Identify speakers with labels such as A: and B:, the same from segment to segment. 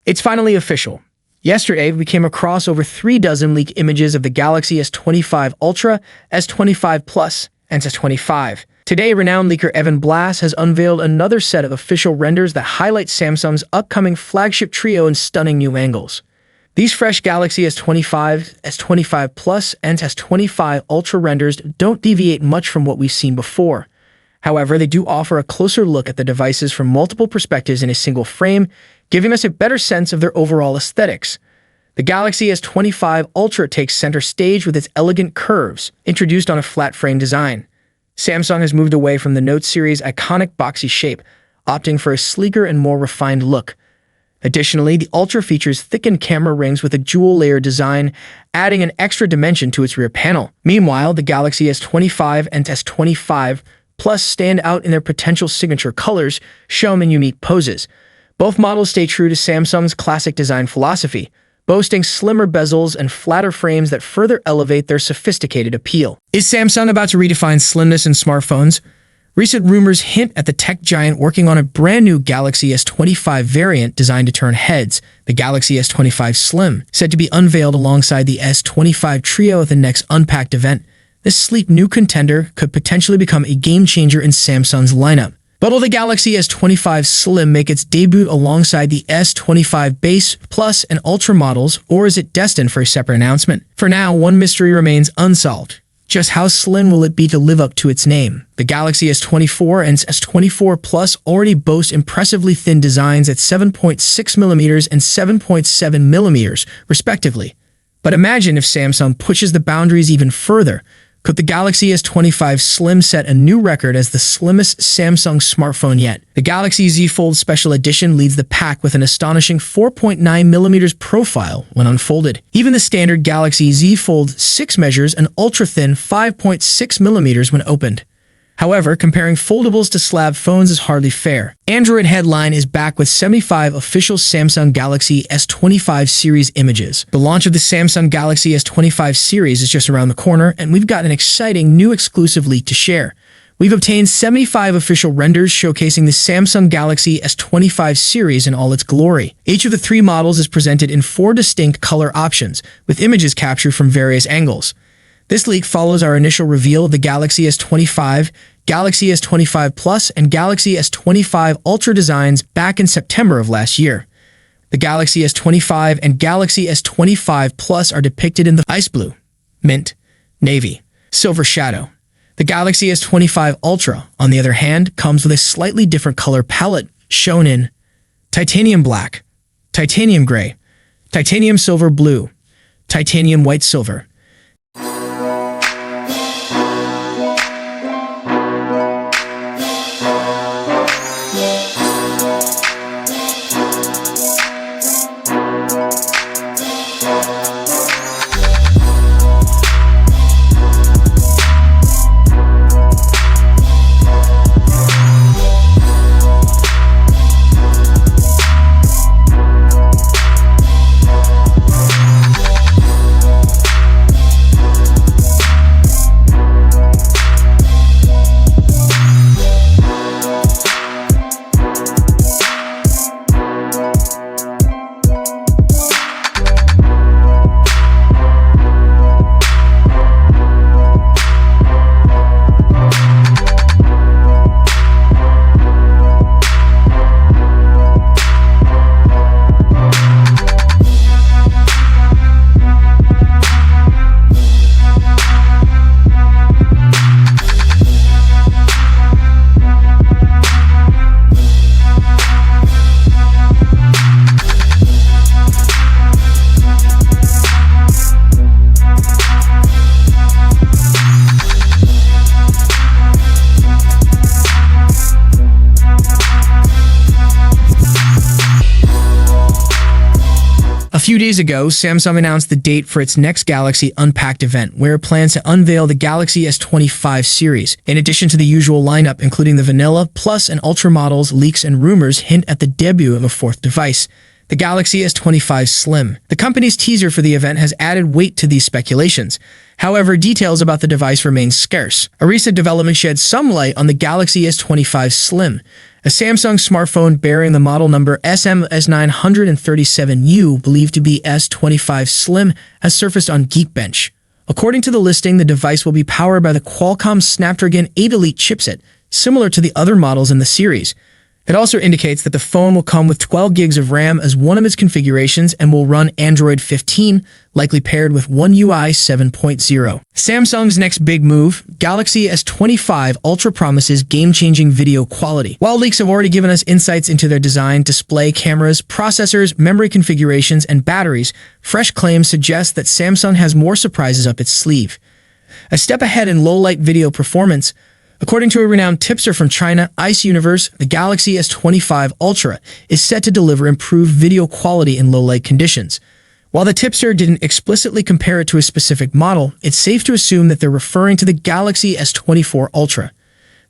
A: It's finally official. Yesterday, we came across over 36 leaked images of the Galaxy S25 Ultra, S25 Plus, and S25. Today, renowned leaker Evan Blass has unveiled another set of official renders that highlight Samsung's upcoming flagship trio in stunning new angles. These fresh Galaxy S25, S25 Plus, and S25 Ultra renders don't deviate much from what we've seen before. However, they do offer a closer look at the devices from multiple perspectives in a single frame, giving us a better sense of their overall aesthetics. The Galaxy S25 Ultra takes center stage with its elegant curves, introduced on a flat frame design. Samsung has moved away from the Note series' iconic boxy shape, opting for a sleeker and more refined look. Additionally, the Ultra features thickened camera rings with a dual-layer design, adding an extra dimension to its rear panel. Meanwhile, the Galaxy S25 and S25 Plus stand out in their potential signature colors, shown in unique poses. Both models stay true to Samsung's classic design philosophy, boasting slimmer bezels and flatter frames that further elevate their sophisticated appeal. Is Samsung about to redefine slimness in smartphones? Recent rumors hint at the tech giant working on a brand new Galaxy S25 variant designed to turn heads, the Galaxy S25 Slim, said to be unveiled alongside the S25 trio at the next Unpacked event. This sleek new contender could potentially become a game-changer in Samsung's lineup. But will the Galaxy S25 Slim make its debut alongside the S25 Base, Plus, and Ultra models, or is it destined for a separate announcement? For now, one mystery remains unsolved. Just how slim will it be to live up to its name? The Galaxy S24 and S24 Plus already boast impressively thin designs at 7.6mm and 7.7mm, respectively. But imagine if Samsung pushes the boundaries even further. Could the Galaxy S25 Slim set a new record as the slimmest Samsung smartphone yet? The Galaxy Z Fold Special Edition leads the pack with an astonishing 4.9mm profile when unfolded. Even the standard Galaxy Z Fold 6 measures an ultra-thin 5.6mm when opened. However, comparing foldables to slab phones is hardly fair. Android Headline is back with 75 official Samsung Galaxy S25 series images. The launch of the Samsung Galaxy S25 series is just around the corner, and we've got an exciting new exclusive leak to share. We've obtained 75 official renders showcasing the Samsung Galaxy S25 series in all its glory. Each of the three models is presented in 4 distinct color options, with images captured from various angles. This leak follows our initial reveal of the Galaxy S25, Galaxy S25 Plus, and Galaxy S25 Ultra designs back in September of last year. The Galaxy S25 and Galaxy S25 Plus are depicted in the ice blue, mint, navy, silver shadow. The Galaxy S25 Ultra, on the other hand, comes with a slightly different color palette, shown in titanium black, titanium gray, titanium silver blue, titanium white silver. A few days ago, Samsung announced the date for its next Galaxy Unpacked event, where it plans to unveil the Galaxy S25 series. In addition to the usual lineup, including the Vanilla, Plus, and Ultra models, leaks and rumors hint at the debut of a fourth device. the Galaxy S25 Slim. The company's teaser for the event has added weight to these speculations. However, details about the device remain scarce. A recent development sheds some light on the Galaxy S25 Slim. A Samsung smartphone bearing the model number SMS937U, believed to be S25 Slim, has surfaced on Geekbench. According to the listing, the device will be powered by the Qualcomm Snapdragon 8 Elite chipset, similar to the other models in the series. It also indicates that the phone will come with 12 gigs of RAM as one of its configurations and will run Android 15, likely paired with One UI 7.0. Samsung's next big move, Galaxy S25 Ultra, promises game-changing video quality. While leaks have already given us insights into their design, display, cameras, processors, memory configurations, and batteries, fresh claims suggest that Samsung has more surprises up its sleeve. A step ahead in low-light video performance, according to a renowned tipster from China, Ice Universe, the Galaxy S25 Ultra is set to deliver improved video quality in low-light conditions. While the tipster didn't explicitly compare it to a specific model, it's safe to assume that they're referring to the Galaxy S24 Ultra.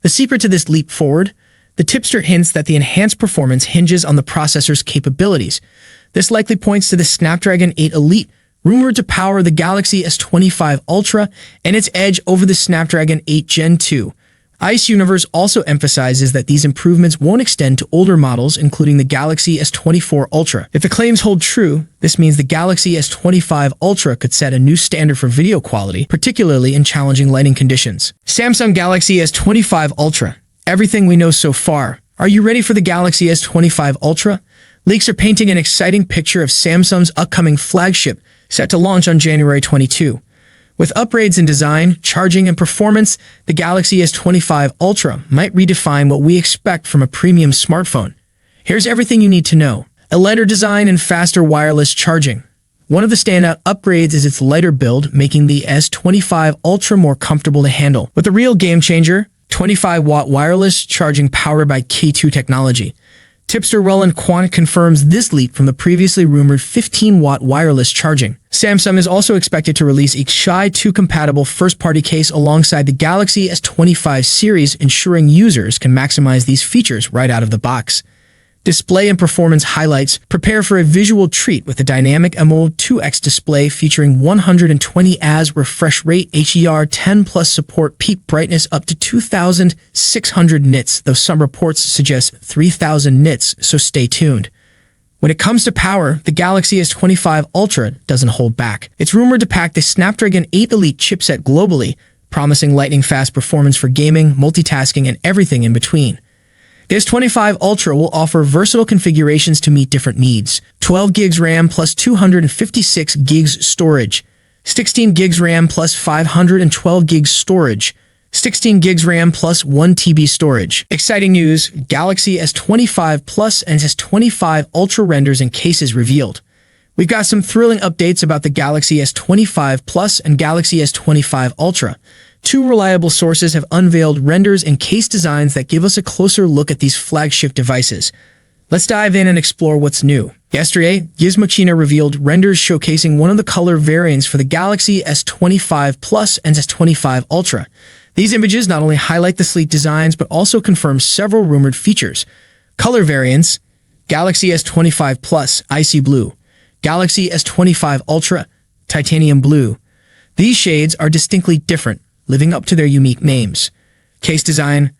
A: The secret to this leap forward? The tipster hints that the enhanced performance hinges on the processor's capabilities. This likely points to the Snapdragon 8 Elite, rumored to power the Galaxy S25 Ultra and its edge over the Snapdragon 8 Gen 2. Ice Universe also emphasizes that these improvements won't extend to older models, including the Galaxy S24 Ultra. If the claims hold true, this means the Galaxy S25 Ultra could set a new standard for video quality, particularly in challenging lighting conditions. Samsung Galaxy S25 Ultra. Everything we know so far. Are you ready for the Galaxy S25 Ultra? Leaks are painting an exciting picture of Samsung's upcoming flagship, set to launch on January 22. With upgrades in design, charging, and performance, the Galaxy S25 Ultra might redefine what we expect from a premium smartphone. Here's everything you need to know. A lighter design and faster wireless charging. One of the standout upgrades is its lighter build, making the S25 Ultra more comfortable to handle. With a real game changer, 25-watt wireless charging powered by K2 technology. Tipster Roland Quant confirms this leap from the previously rumored 15-watt wireless charging. Samsung is also expected to release a Qi 2 compatible first-party case alongside the Galaxy S25 series, ensuring users can maximize these features right out of the box. Display and performance highlights. Prepare for a visual treat with a dynamic AMOLED 2X display featuring 120 Hz refresh rate, HDR10+ support, peak brightness up to 2,600 nits, though some reports suggest 3,000 nits, so stay tuned. When it comes to power, the Galaxy S25 Ultra doesn't hold back. It's rumored to pack the Snapdragon 8 Elite chipset globally, promising lightning-fast performance for gaming, multitasking, and everything in between. The S25 Ultra will offer versatile configurations to meet different needs. 12 gigs RAM plus 256 gigs storage. 16 gigs RAM plus 512 gigs storage. 16 gigs RAM plus 1 TB storage. Exciting news, Galaxy S25 Plus and S25 Ultra renders and cases revealed. We've got some thrilling updates about the Galaxy S25 Plus and Galaxy S25 Ultra. Two reliable sources have unveiled renders and case designs that give us a closer look at these flagship devices. Let's dive in and explore what's new. Yesterday, Gizmochina revealed renders showcasing one of the color variants for the Galaxy S25 Plus and S25 Ultra. These images not only highlight the sleek designs, but also confirm several rumored features. Color variants: Galaxy S25 Plus, Icy Blue. Galaxy S25 Ultra, Titanium Blue. These shades are distinctly different, living up to their unique names. Case design: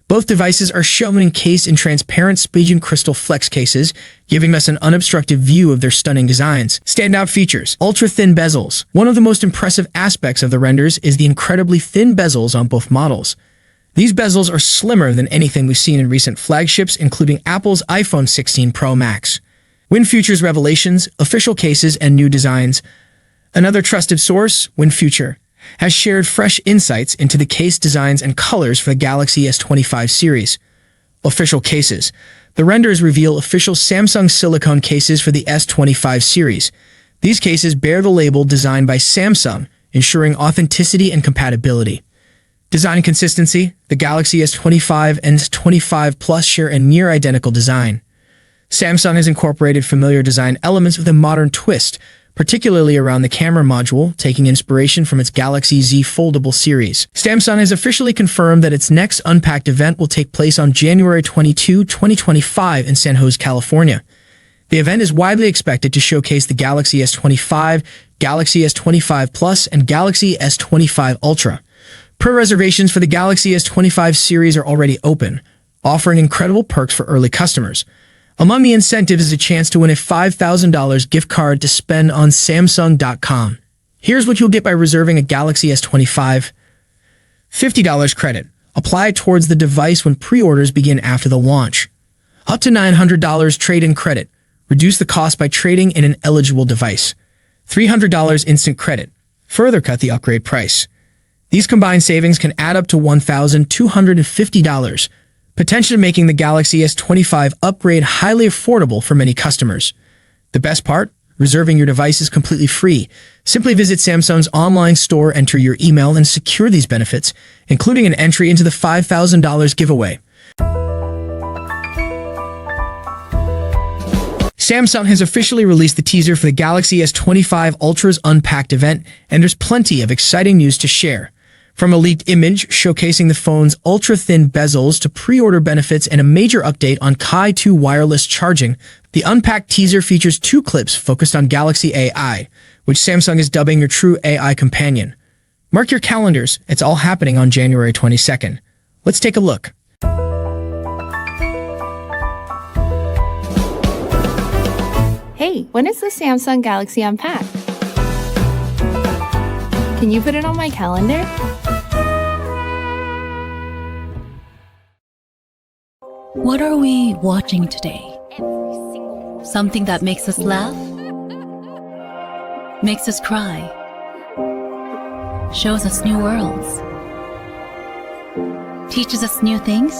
A: both devices are shown encased in transparent Spigen crystal flex cases, giving us an unobstructed view of their stunning designs. Standout features: ultra-thin bezels. One of the most impressive aspects of the renders is the incredibly thin bezels on both models. These bezels are slimmer than anything we've seen in recent flagships, including Apple's iPhone 16 Pro Max. WinFuture's revelations, official cases, and new designs. Another trusted source, WinFuture, has shared fresh insights into the case designs and colors for the Galaxy S25 series. Official cases. The renders reveal official Samsung silicone cases for the S25 series. These cases bear the label designed by Samsung, ensuring authenticity and compatibility. Design consistency. The Galaxy S25 and S25 Plus share a near-identical design. Samsung has incorporated familiar design elements with a modern twist, particularly around the camera module, taking inspiration from its Galaxy Z foldable series. Samsung has officially confirmed that its next Unpacked event will take place on January 22, 2025 in San Jose, California. The event is widely expected to showcase the Galaxy S25, Galaxy S25 Plus, and Galaxy S25 Ultra. Pre-reservations for the Galaxy S25 series are already open, offering incredible perks for early customers. Among the incentives is a chance to win a $5,000 gift card to spend on Samsung.com. Here's what you'll get by reserving a Galaxy S25. $50 credit. Apply towards the device when pre-orders begin after the launch. Up to $900 trade-in credit. Reduce the cost by trading in an eligible device. $300 instant credit. Further cut the upgrade price. These combined savings can add up to $1,250, potentially making the Galaxy S25 upgrade highly affordable for many customers. The best part? Reserving your device is completely free. Simply visit Samsung's online store, enter your email, and secure these benefits, including an entry into the $5,000 giveaway. Samsung has officially released the teaser for the Galaxy S25 Ultra's Unpacked event, and there's plenty of exciting news to share. From a leaked image showcasing the phone's ultra-thin bezels to pre-order benefits and a major update on Ki 2 wireless charging, the Unpacked teaser features 2 clips focused on Galaxy AI, which Samsung is dubbing your true AI companion. Mark your calendars, it's all happening on January 22nd. Let's take a look.
B: Hey, when is the Samsung Galaxy Unpacked? Can you put it on my calendar?
C: What are we watching today? Something that makes us laugh? Makes us cry? Shows us new worlds? Teaches us new things?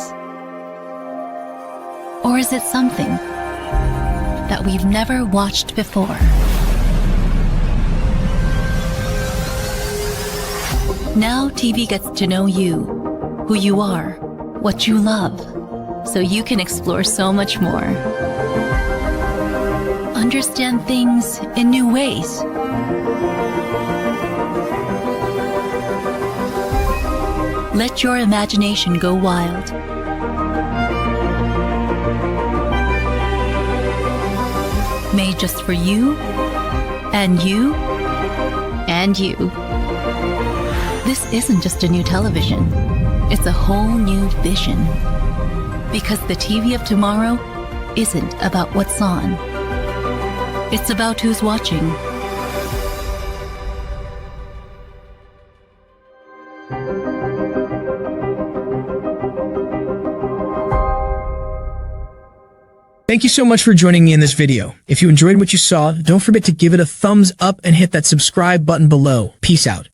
C: Or is it something that we've never watched before? Now TV gets to know you, who you are, what you love, so you can explore so much more. Understand things in new ways. Let your imagination go wild. Made just for you, and you, and you. This isn't just a new television, it's a whole new vision. Because the TV of tomorrow isn't about what's on, it's about who's watching.
A: Thank you so much for joining me in this video. If you enjoyed what you saw, don't forget to give it a thumbs up and hit that subscribe button below. Peace out.